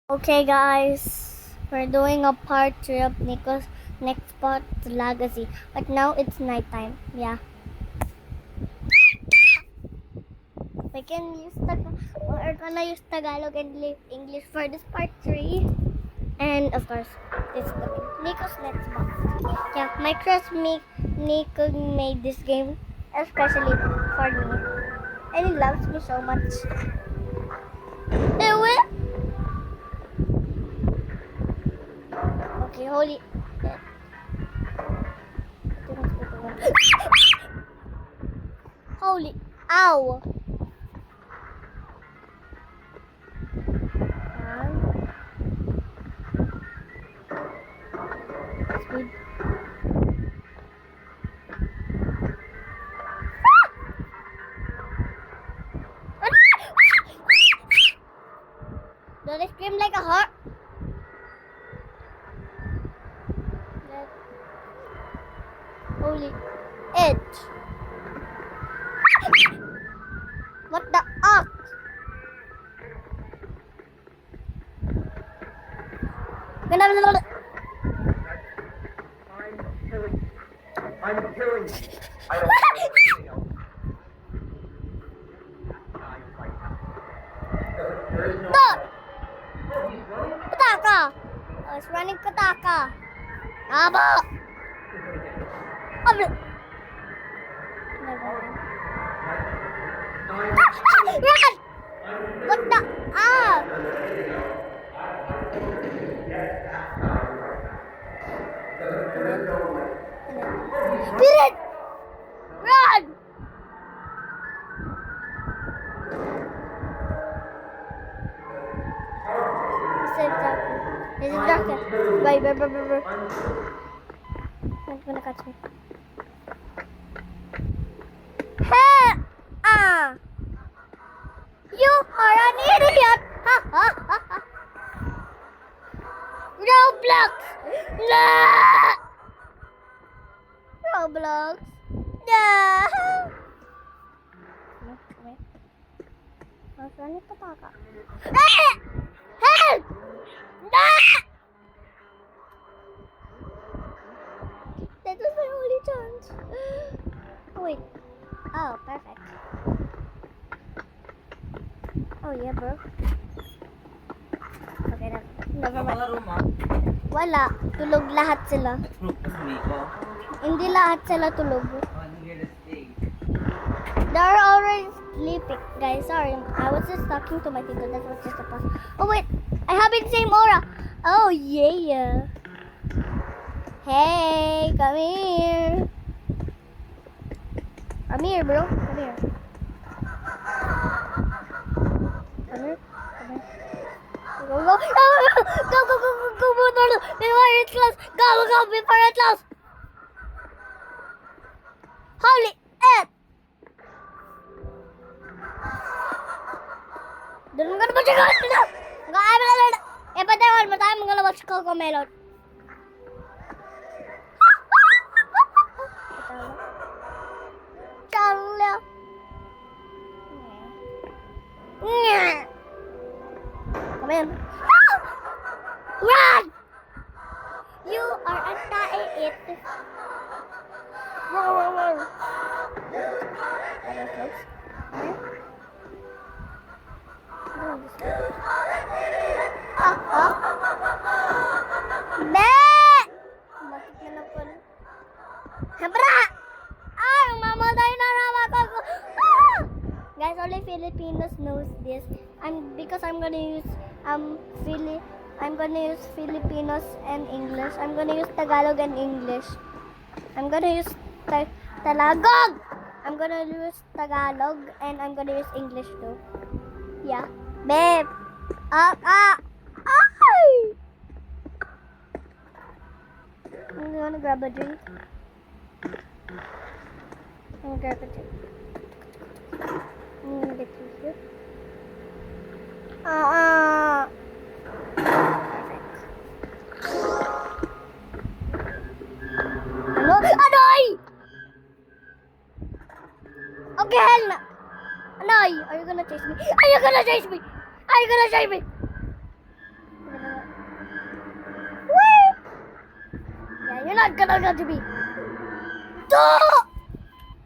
Okay, guys, we're doing a part 3 of Nico's next part, Legacy. But now it's nighttime. Yeah, we can use we're gonna use Tagalog and English for this part 3. And of course, this is the Nico's next part. Yeah, my crush Nico made this game especially for me, and he loves me so much. Ewe? Okay, holy. Holy. Ow. Speed. Don't I scream like a heart? Holy edge. What the ox? I'm killing you. I don't have anything else. There is no. Stop! Oh, he's running? Pataka! Oh, it's running Pataka. Aba! Aba! Run! What the? Ah! Spirit! Run! Is it darker? Bye. It's gonna catch me. Hey! Ah! You are an idiot! Ha ha ha ha! Roblox! No! Roblox! No! Nasaan yung pataka? Help! Help! No! That was my only chance. Oh, wait. Oh, perfect. Oh, yeah, bro. Okay, never mind. Mga Roma. Wala. Tulog lahat sila. Hindi lahat sila tulog. They're already sleeping. Guys, sorry. I was just talking to my tito. That was just a pause. Oh, wait. I have the same aura. Oh, yeah. Hey, come here. Come here, bro. Come here. Come here. Come here. Go, go. Go, before it's close. Go, before it's close. Holy it. Then I'm gonna watch it. I'm gonna watch Cocomelon. Charlie. Come in. Run! You are a it. Roar. Bakit na pala? Habra! Ay, mamatay na naman ako. Ah! Guys, only Filipinos knows this. Because I'm gonna use Filipinos and English. I'm gonna use Tagalog and English. I'm gonna use Tagalog. I'm gonna use Tagalog and I'm gonna use English too. Yeah, babe. Ay! I'm gonna grab a drink. I'm gonna grab a drink. I'm gonna get you here. Ano? Anoy! Okay, hell na. Anoy, are you gonna chase me? Are you gonna chase me? Are you gonna chase me? not gonna to be.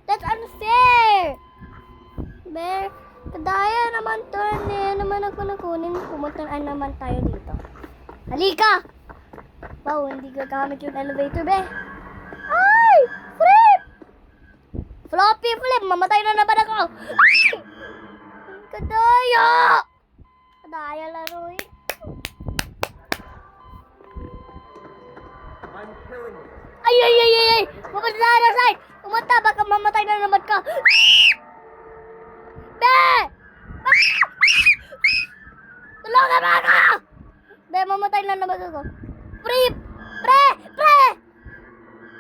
That's unfair! Be, kadaya naman to. Hindi naman ako nakunin. Pumuntaan naman tayo dito. Halika! Wow, hindi gagamit yung elevator, be. Ay! Flip! Floppy flip! Mamatay na naman ako! Ay! Kadaya! Kadaya laro eh. I'm killing you. Ay, ay, ay, ay, ay! Pumunta na other side! Pumunta, baka mamatay na naman ka! Be! Tulungan mo ako! Be, mamatay na naman ako. Pre! Pre! Pre!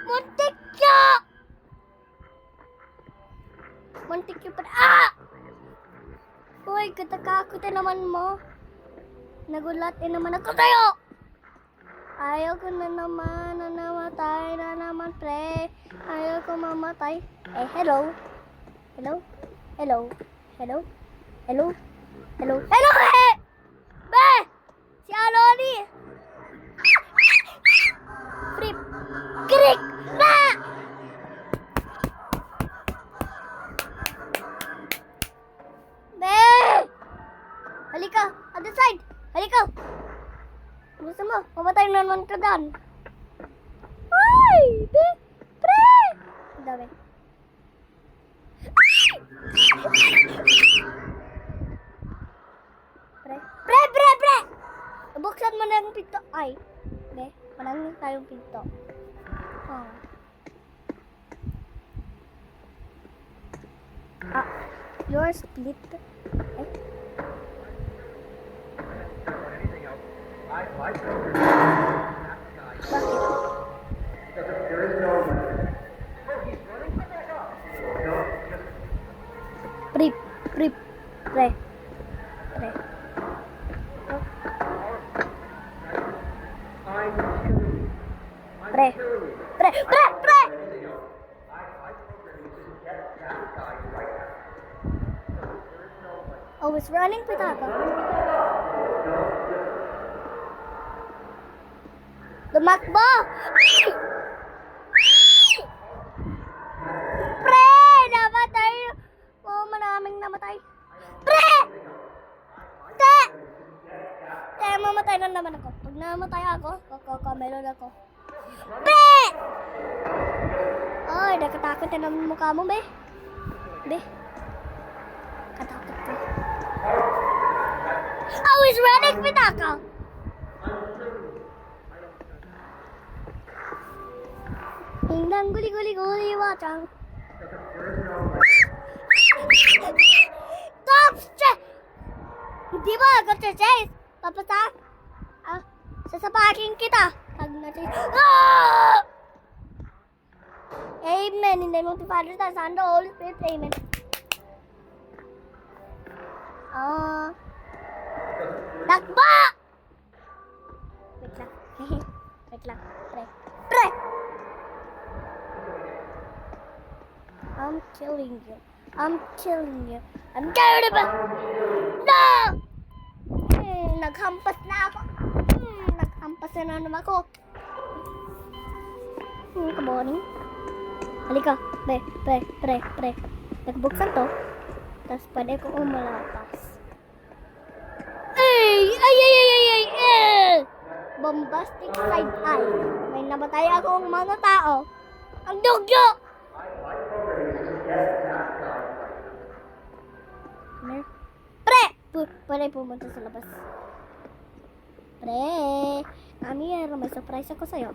Muntik ka! Muntik ka pa. Ah! Uy, katakakutin naman mo. Nagulat din naman ako sa'yo! Ayaw ko na naman na namatay na naman, pre. Ayaw ko mamatay. Eh, hello? Hello? Hello? Hello? Hello? Hello? Hello, eh! Be! Si Aloni! Frip! Krik! Na! Be! Halika! Other side! Halika! Gusto mo? Mamatay na naman ka dyan. Ay! Be! Pre! Ang dami. Pre! Pre! Pre! Pre! Buksan mo na yung pinto. Ay! Be, walang tayong pinto. Oh. Ah, you're split. Eh? Anything else? I program you. Bakit? Because if there is no. Oh, he's running. Put back up. No, just. Prip, prip, pre, pre. I'm killing you. I'm Pre. killing you. Pre, pre, pre! Anything else? I program you to get that guy right now. Because if there is no way. Oh, it's running pitaka. Lumakbo! Ay! Pre! Namatay! Oh, maraming namatay. Pre! Te! Te, mamatay na naman ako. Pag namatay ako, meron ako. Pre! Ay, nakatakot na naman mukha mo, be. Be. Katakot ko. Oh, he's running pitaka! Hingdang guli-guli-guli wachang. Stop! Hindi ba ako chase? Papasa? Ah, sasapakin kita. Pag na-chase. Ah! Amen. In the name of the Father, the Son, the Holy Spirit. Amen. Ah. Takbo! Wait lang. Wait lang. Pre. Pre! I'm killing you. I'm killing you. I'm tired of it. No! Naghampas na ako. Naghampas na naman ako. Kaboning. Halika. Pre. Nagbuksan to. Tapos pwede ko umalapas. Ay! Bombastic side eye. May namatay akong mga tao. Ang dugyo! Pre! Pwede pumunta sa labas. Pre! Amir, may surprise ako sa'yo.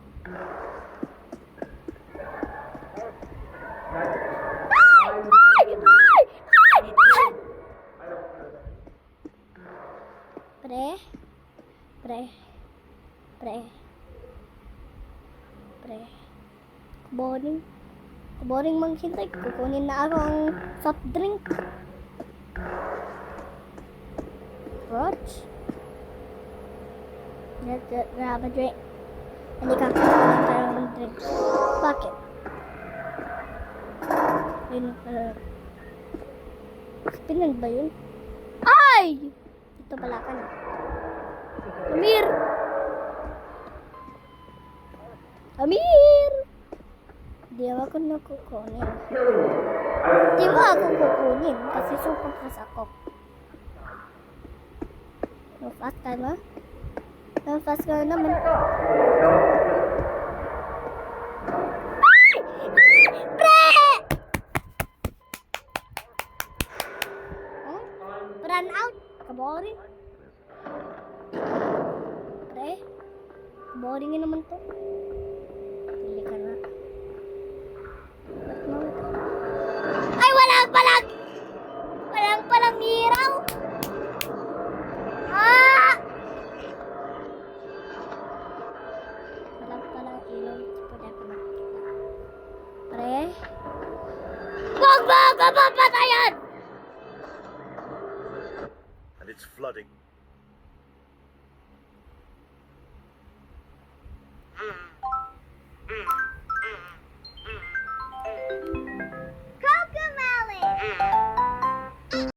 Pre. Boring maghintay. Kukunin na ako ang soft drink. Roach? Let's grab a drink. Hindi ka kukunin tayo ng drink. Bakit? Spinan ba yun? Ay! Ito pala ka na. Amir! Di ako na kukunin. Di ba ako kukunin? Kasi super fast ako. Fast ka na? Fast ka na naman. Pre! Run out. Kaboring. Pre? Boring naman to. Pili ka na. Ay, walang palang! Walang palang hiraw! Ah! Walang palang ilaw. Pwede ako makikita. Pre? Huwag mo ako papatayan! And it's flooding.